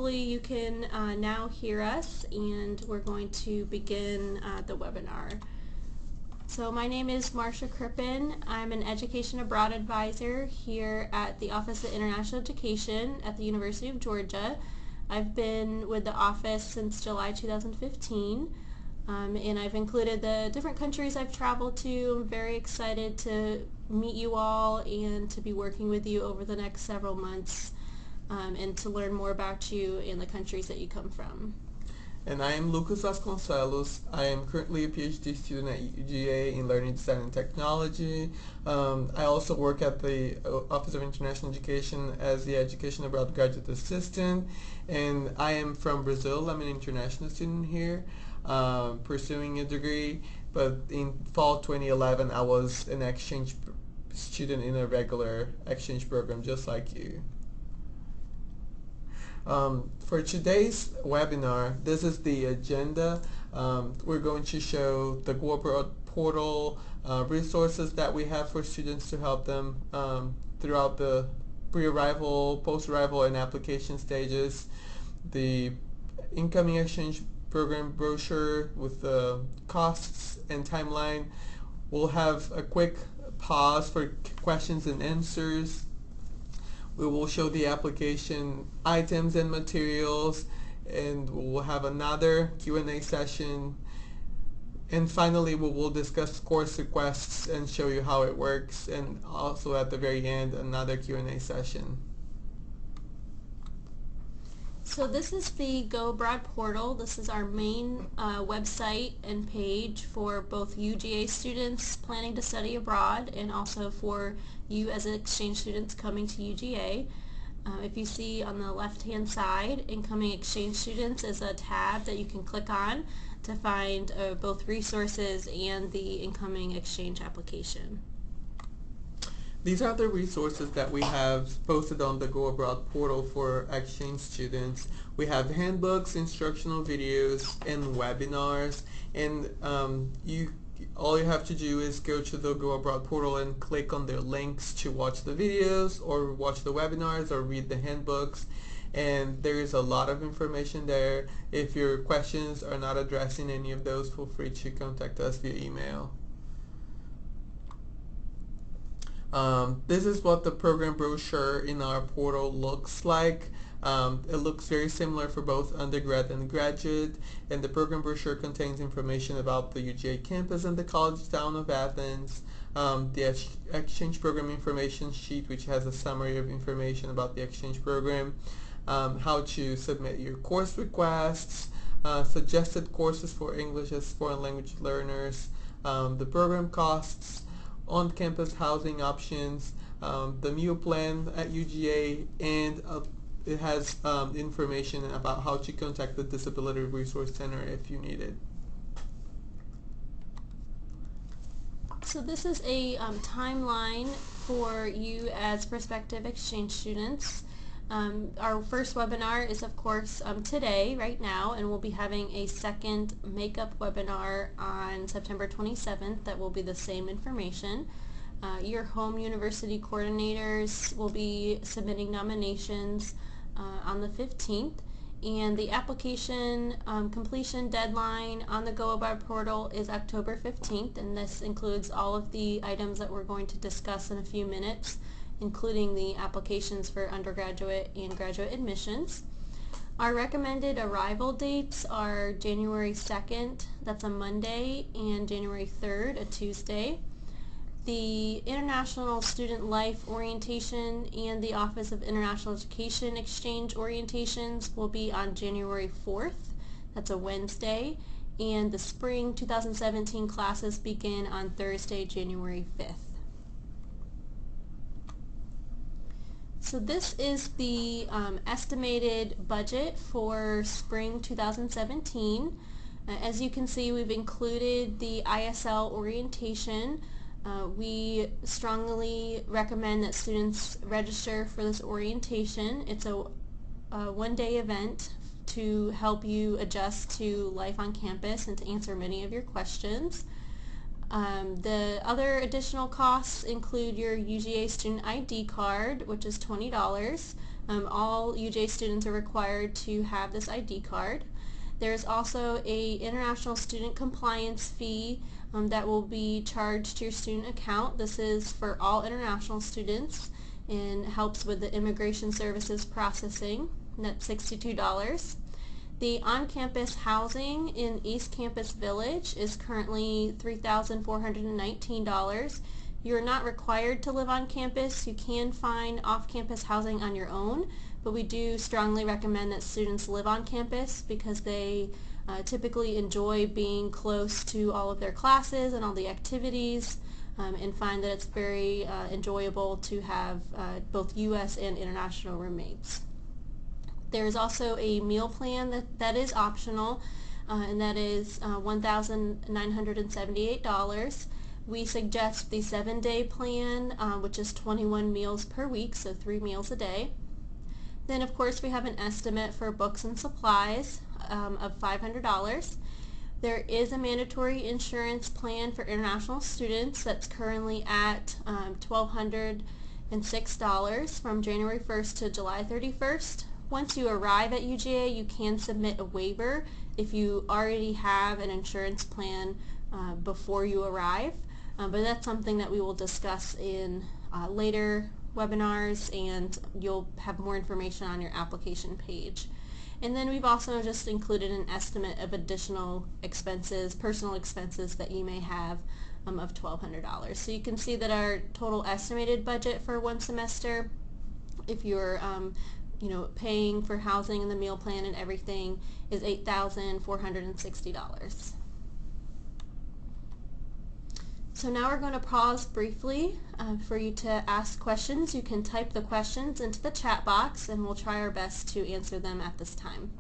hopefully you can now hear us, and we're going to begin the webinar. So my name is Marcia Crippen. I'm an Education Abroad Advisor here at the Office of International Education at the University of Georgia. I've been with the office since July 2015. And I've included the different countries I've traveled to. I'm very excited to meet you all and to be working with you over the next several months and to learn more about you and the countries that you come from. And I am Lucas Vasconcelos. I am currently a PhD student at UGA in Learning Design and Technology. I also work at the Office of International Education as the Education Abroad Graduate Assistant. And I am from Brazil. I'm an international student here, pursuing a degree. But in fall 2011, I was an exchange student in a regular exchange program, just like you. For today's webinar, this is the agenda. We're going to show the Go Abroad portal resources that we have for students to help them throughout the pre-arrival, post-arrival, and application stages. The incoming exchange program brochure with the costs and timeline. We'll have a quick pause for questions and answers. We will show the application items and materials, and we'll have another Q&A session. And finally, we will discuss course requests and show you how it works, and also at the very end, another Q&A session. So this is the Go Abroad portal. This is our main website and page for both UGA students planning to study abroad and also for you as exchange students coming to UGA. If you see on the left-hand side, Incoming Exchange Students is a tab that you can click on to find both resources and the incoming exchange application. These are the resources that we have posted on the Go Abroad portal for exchange students. We have handbooks, instructional videos, and webinars. And all you have to do is go to the Go Abroad portal and click on their links to watch the videos or watch the webinars or read the handbooks. And there is a lot of information there. If your questions are not addressing any of those, feel free to contact us via email. This is what the program brochure in our portal looks like. It looks very similar for both undergrad and graduate, and the program brochure contains information about the UGA campus and the college town of Athens, the exchange program information sheet, which has a summary of information about the exchange program, how to submit your course requests, suggested courses for English as foreign language learners, the program costs, on-campus housing options, the meal plan at UGA, and it has information about how to contact the Disability Resource Center if you need it. So this is a timeline for you as prospective exchange students. Our first webinar is of course today, right now, and we'll be having a second makeup webinar on September 27th that will be the same information. Your home university coordinators will be submitting nominations on the 15th, and the application completion deadline on the Go Abroad portal is October 15th, and this includes all of the items that we're going to discuss in a few minutes, including the applications for undergraduate and graduate admissions. Our recommended arrival dates are January 2nd, that's a Monday, and January 3rd, a Tuesday. The International Student Life Orientation and the Office of International Education Exchange Orientations will be on January 4th, that's a Wednesday, and the Spring 2017 classes begin on Thursday, January 5th. So this is the estimated budget for spring 2017. As you can see, we've included the ISL orientation. We strongly recommend that students register for this orientation. It's a one-day event to help you adjust to life on campus and to answer many of your questions. The other additional costs include your UGA student ID card, which is $20. All UJ students are required to have this ID card. There's also a international student compliance fee that will be charged to your student account. This is for all international students and helps with the immigration services processing. And that's $62. The on-campus housing in East Campus Village is currently $3,419. You're not required to live on campus. You can find off-campus housing on your own, but we do strongly recommend that students live on campus because they typically enjoy being close to all of their classes and all the activities, and find that it's very enjoyable to have both U.S. and international roommates. There is also a meal plan that is optional, and that is $1,978. We suggest the 7-day plan, which is 21 meals per week, so 3 meals a day. Then of course we have an estimate for books and supplies of $500. There is a mandatory insurance plan for international students that's currently at $1,206 from January 1st to July 31st. Once you arrive at UGA, you can submit a waiver if you already have an insurance plan before you arrive, but that's something that we will discuss in later webinars, and you'll have more information on your application page. And then we've also just included an estimate of additional expenses, personal expenses that you may have of $1,200. So you can see that our total estimated budget for one semester, if you're paying for housing and the meal plan and everything, is $8,460. So now we're going to pause briefly for you to ask questions. You can type the questions into the chat box and we'll try our best to answer them at this time.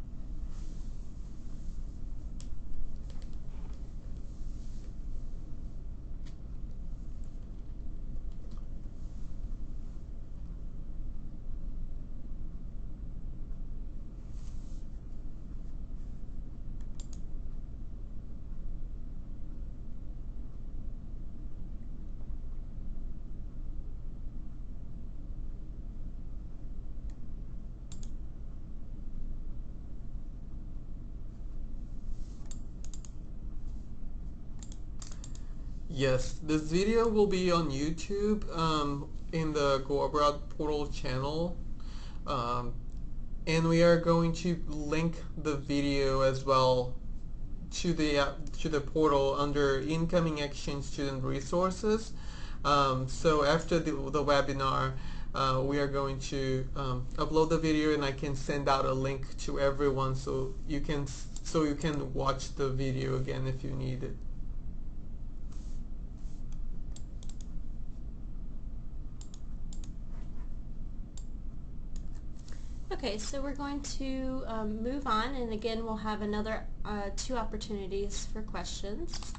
Yes, this video will be on YouTube in the Go Abroad Portal channel, and we are going to link the video as well to the portal under Incoming Exchange Student Resources. So after the webinar, we are going to upload the video, and I can send out a link to everyone so you can watch the video again if you need it. Okay, so we're going to move on, and again we'll have another 2 opportunities for questions.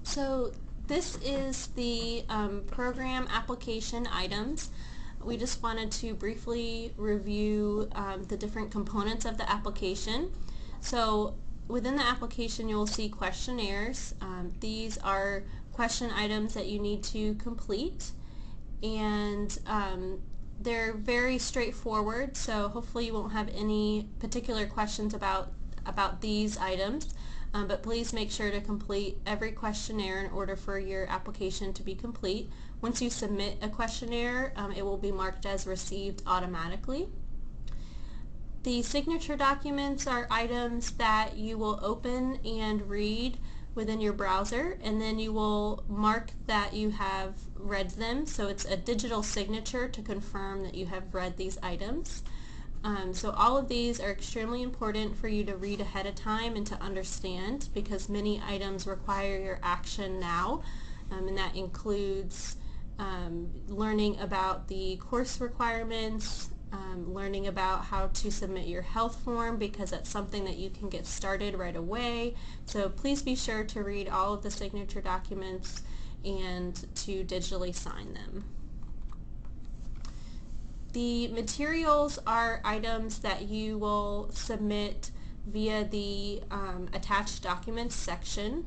So this is the program application items. We just wanted to briefly review the different components of the application. So within the application you'll see questionnaires. These are question items that you need to complete, and they're very straightforward, so hopefully you won't have any particular questions about these items, but please make sure to complete every questionnaire in order for your application to be complete. Once you submit a questionnaire, it will be marked as received automatically. The signature documents are items that you will open and read within your browser, and then you will mark that you have read them. So it's a digital signature to confirm that you have read these items. So all of these are extremely important for you to read ahead of time and to understand, because many items require your action now, and that includes learning about the course requirements, learning about how to submit your health form, because that's something that you can get started right away. So please be sure to read all of the signature documents and to digitally sign them. The materials are items that you will submit via the attached documents section.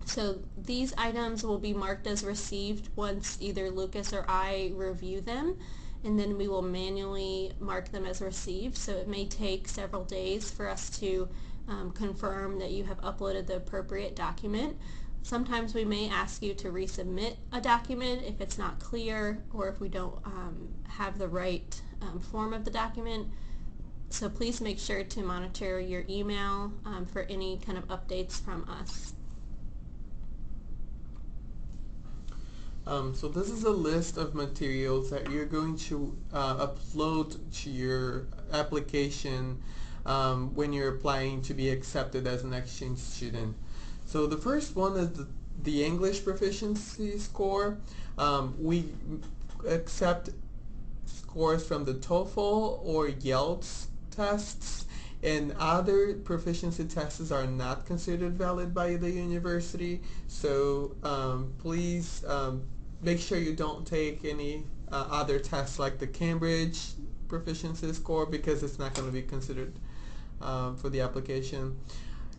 So these items will be marked as received once either Lucas or I review them, and then we will manually mark them as received. So it may take several days for us to confirm that you have uploaded the appropriate document. Sometimes we may ask you to resubmit a document if it's not clear or if we don't have the right form of the document. So please make sure to monitor your email for any kind of updates from us. So this is a list of materials that you're going to upload to your application when you're applying to be accepted as an exchange student. So the first one is the English proficiency score. We accept scores from the TOEFL or IELTS tests, and other proficiency tests are not considered valid by the university. So please make sure you don't take any other tests like the Cambridge proficiency score, because it's not going to be considered for the application.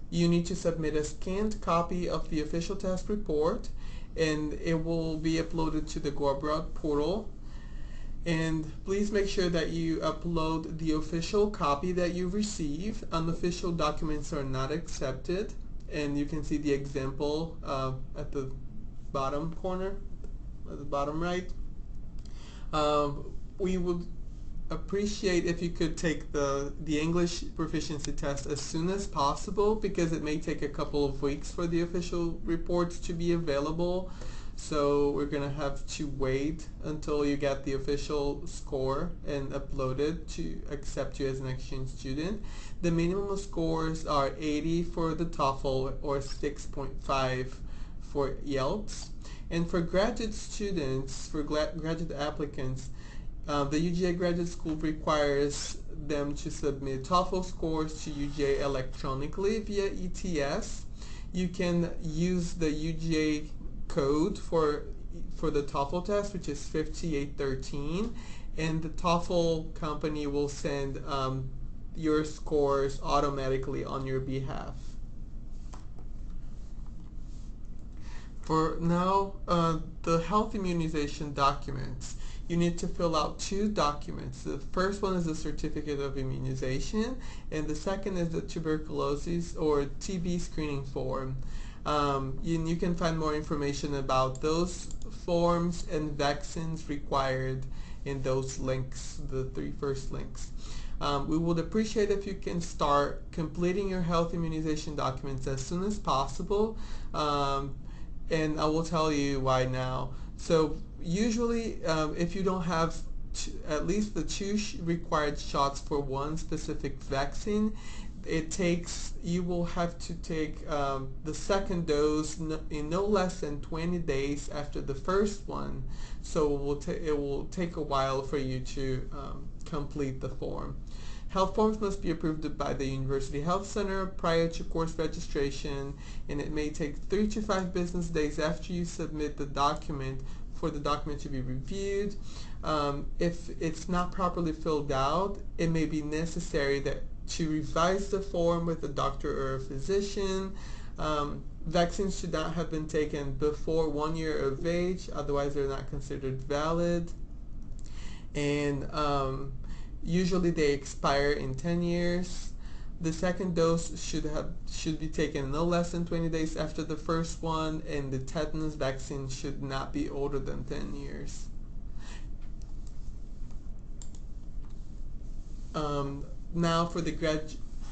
You need to submit a scanned copy of the official test report, and it will be uploaded to the Go Abroad portal. And please make sure that you upload the official copy that you receive. Unofficial documents are not accepted, and you can see the example at the bottom corner, at the bottom right. We would appreciate if you could take the English proficiency test as soon as possible, because it may take a couple of weeks for the official reports to be available. So we're going to have to wait until you get the official score and upload it to accept you as an exchange student. The minimum scores are 80 for the TOEFL or 6.5 for IELTS. And for graduate students, for graduate applicants, the UGA Graduate School requires them to submit TOEFL scores to UGA electronically via ETS. You can use the UGA code for the TOEFL test, which is 5813, and the TOEFL company will send your scores automatically on your behalf. For now, the health immunization documents. You need to fill out two documents. The first one is the certificate of immunization, and the second is the tuberculosis or TB screening form. You can find more information about those forms and vaccines required in those links, the three first links. We would appreciate if you can start completing your health immunization documents as soon as possible, and I will tell you why now. So usually if you don't have at least the two required shots for one specific vaccine, you will have to take the second dose in no less than 20 days after the first one. So it will take a while for you to complete the form. Health forms must be approved by the University Health Center prior to course registration, and it may take 3 to 5 business days after you submit the document for the document to be reviewed. If it's not properly filled out, it may be necessary to revise the form with a doctor or a physician. Vaccines should not have been taken before 1 year of age, otherwise they're not considered valid. And usually they expire in 10 years. The second dose should be taken no less than 20 days after the first one, and the tetanus vaccine should not be older than 10 years. Now for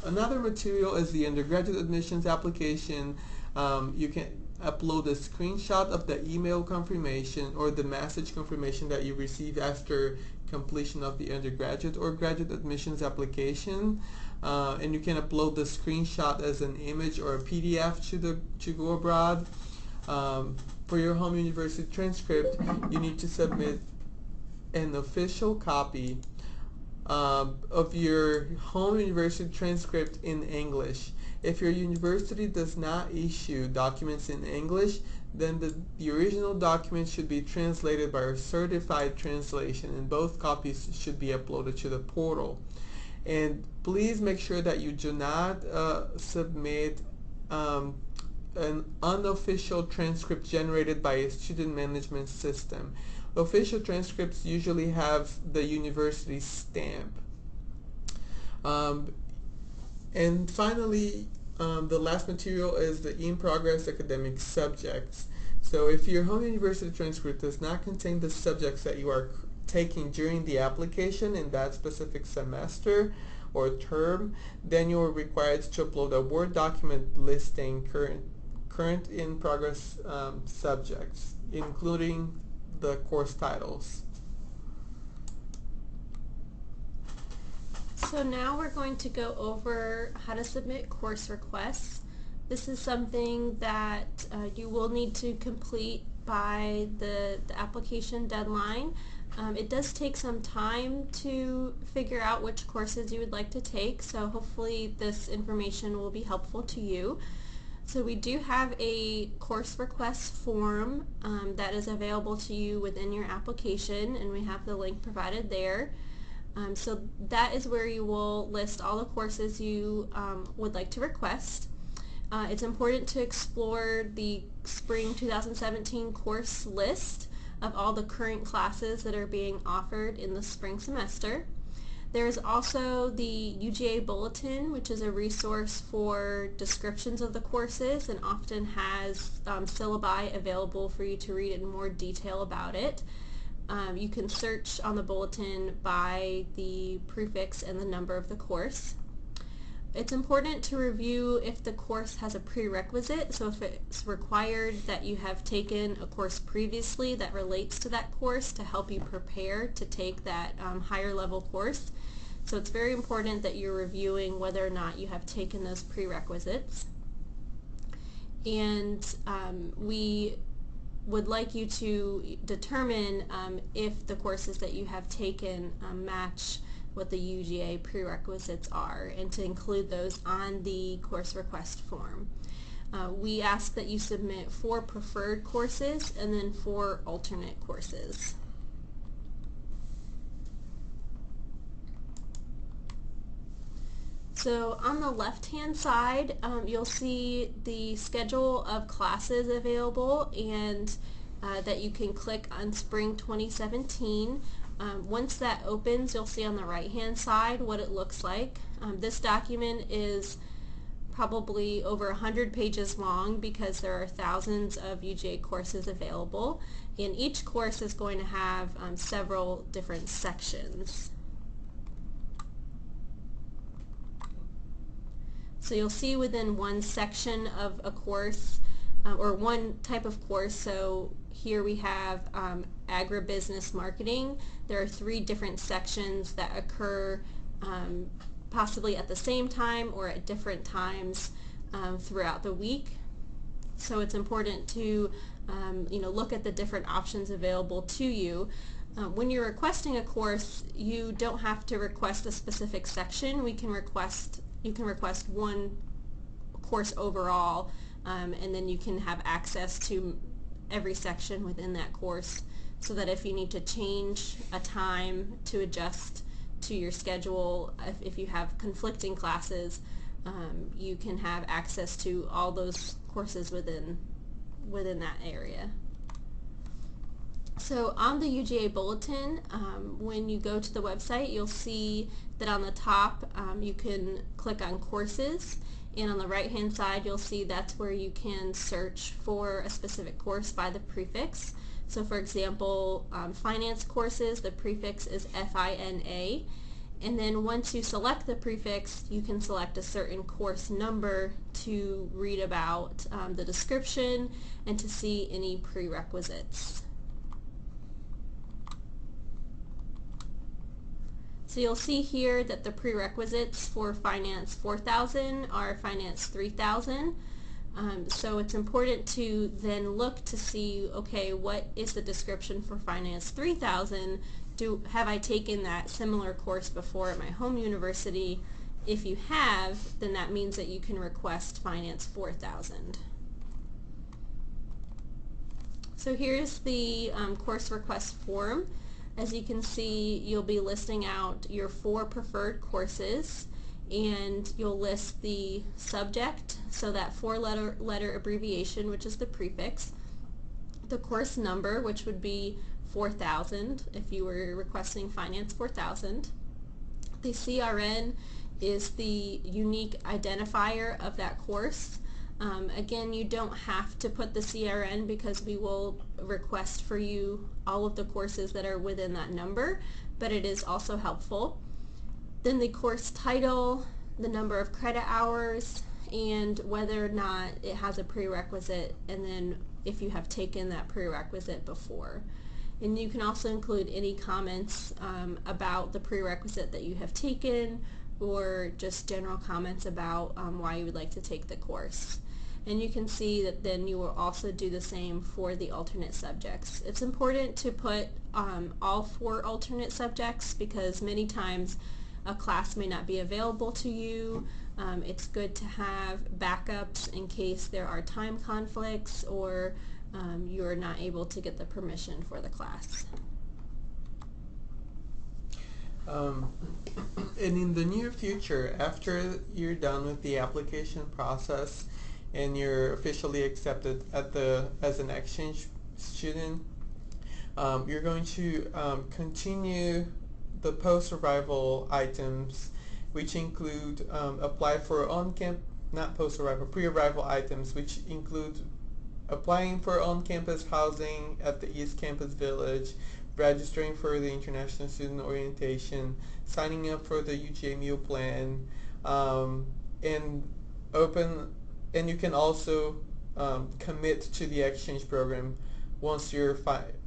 another material is the undergraduate admissions application. You can upload a screenshot of the email confirmation or the message confirmation that you receive after completion of the undergraduate or graduate admissions application, and you can upload the screenshot as an image or a PDF to Go Abroad. For your home university transcript, you need to submit an official copy of your home university transcript in English. If your university does not issue documents in English, then the original document should be translated by a certified translation, and both copies should be uploaded to the portal. And please make sure that you do not submit an unofficial transcript generated by a student management system. Official transcripts usually have the university stamp. Um, and finally, the last material is the in-progress academic subjects. So if your home university transcript does not contain the subjects that you are taking during the application in that specific semester or term, then you are required to upload a Word document listing current in-progress subjects, including the course titles. So now we're going to go over how to submit course requests. This is something that you will need to complete by the application deadline. It does take some time to figure out which courses you would like to take, so hopefully this information will be helpful to you. So we do have a course request form that is available to you within your application, and we have the link provided there. So that is where you will list all the courses you would like to request. It's important to explore the spring 2017 course list of all the current classes that are being offered in the spring semester. There's also the UGA Bulletin, which is a resource for descriptions of the courses and often has syllabi available for you to read in more detail about it. You can search on the bulletin by the prefix and the number of the course. It's important to review if the course has a prerequisite, so if it's required that you have taken a course previously that relates to that course to help you prepare to take that higher level course. So it's very important that you're reviewing whether or not you have taken those prerequisites. And we would like you to determine if the courses that you have taken match what the UGA prerequisites are, and to include those on the course request form. We ask that you submit 4 preferred courses and then 4 alternate courses. So on the left-hand side, you'll see the schedule of classes available, and that you can click on Spring 2017. Once that opens, you'll see on the right-hand side what it looks like. This document is probably over 100 pages long because there are thousands of UGA courses available, and each course is going to have several different sections. So you'll see within one section of a course, or one type of course, so here we have agribusiness marketing. There are 3 different sections that occur possibly at the same time or at different times throughout the week. So it's important to look at the different options available to you. When you're requesting a course, you don't have to request a specific section. You can request one course overall, and then you can have access to every section within that course, so that if you need to change a time to adjust to your schedule, if you have conflicting classes, you can have access to all those courses within that area. So on the UGA Bulletin, when you go to the website, you'll see that on the top you can click on courses, and on the right hand side you'll see that's where you can search for a specific course by the prefix. So for example, finance courses, the prefix is FINA, and then once you select the prefix, you can select a certain course number to read about the description and to see any prerequisites. So you'll see here that the prerequisites for Finance 4000 are Finance 3000. So it's important to then look to see, okay, what is the description for Finance 3000? Have I taken that similar course before at my home university? If you have, then that means that you can request Finance 4000. So here's the course request form. As you can see, you'll be listing out your 4 preferred courses, and you'll list the subject, so that four-letter abbreviation, which is the prefix, the course number, which would be 4000 if you were requesting Finance 4000. The CRN is the unique identifier of that course. Again, you don't have to put the CRN because we will request for you all of the courses that are within that number, but it is also helpful. Then the course title, the number of credit hours, and whether or not it has a prerequisite, and then if you have taken that prerequisite before. And you can also include any comments about the prerequisite that you have taken, or just general comments about why you would like to take the course. And you can see that then you will also do the same for the alternate subjects. It's important to put all 4 alternate subjects because many times a class may not be available to you. It's good to have backups in case there are time conflicts or you're not able to get the permission for the class. And in the near future, after you're done with the application process and you're officially accepted as an exchange student, you're going to continue the post-arrival items, which include apply for pre-arrival items, which include applying for on-campus housing at the East Campus Village, registering for the International Student Orientation, signing up for the UGA meal plan, and you can also commit to the exchange program once you're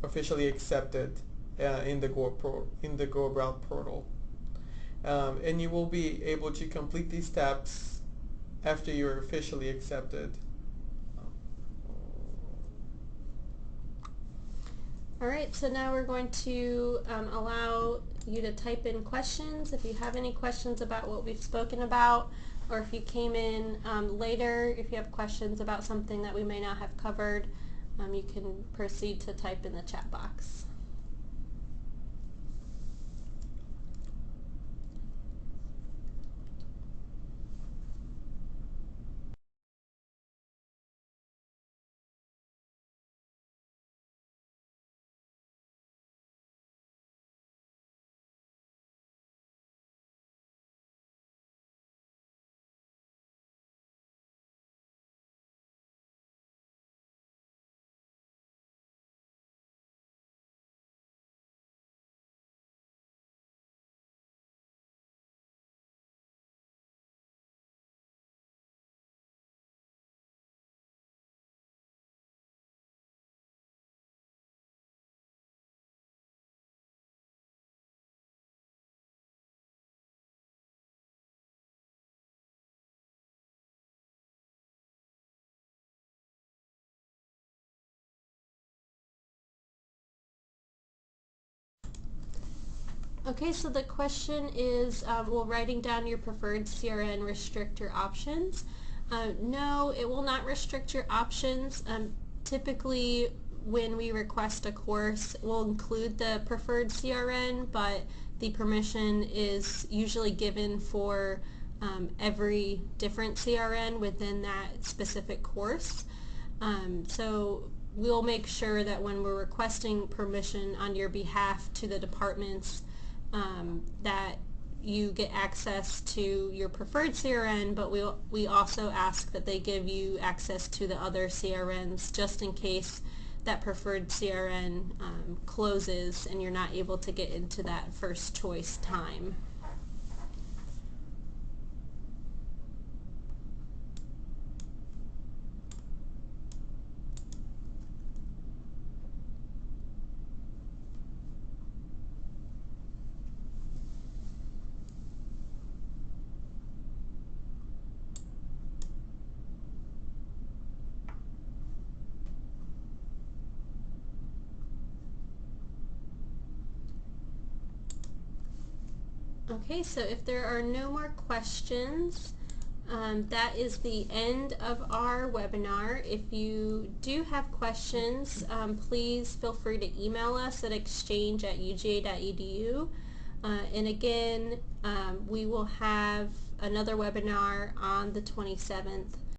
officially accepted in the GoAbout portal. And you will be able to complete these steps after you're officially accepted. Alright, so now we're going to allow you to type in questions. If you have any questions about what we've spoken about, or if you came in later, if you have questions about something that we may not have covered, you can proceed to type in the chat box. Okay, so the question is, will writing down your preferred CRN restrict your options? No, it will not restrict your options. Typically, when we request a course, we'll include the preferred CRN, but the permission is usually given for every different CRN within that specific course. So we'll make sure that when we're requesting permission on your behalf to the departments, that you get access to your preferred CRN, but we also ask that they give you access to the other CRNs just in case that preferred CRN closes and you're not able to get into that first choice time. Okay, so if there are no more questions, that is the end of our webinar. If you do have questions, please feel free to email us at exchange@uga.edu. And again, we will have another webinar on the 27th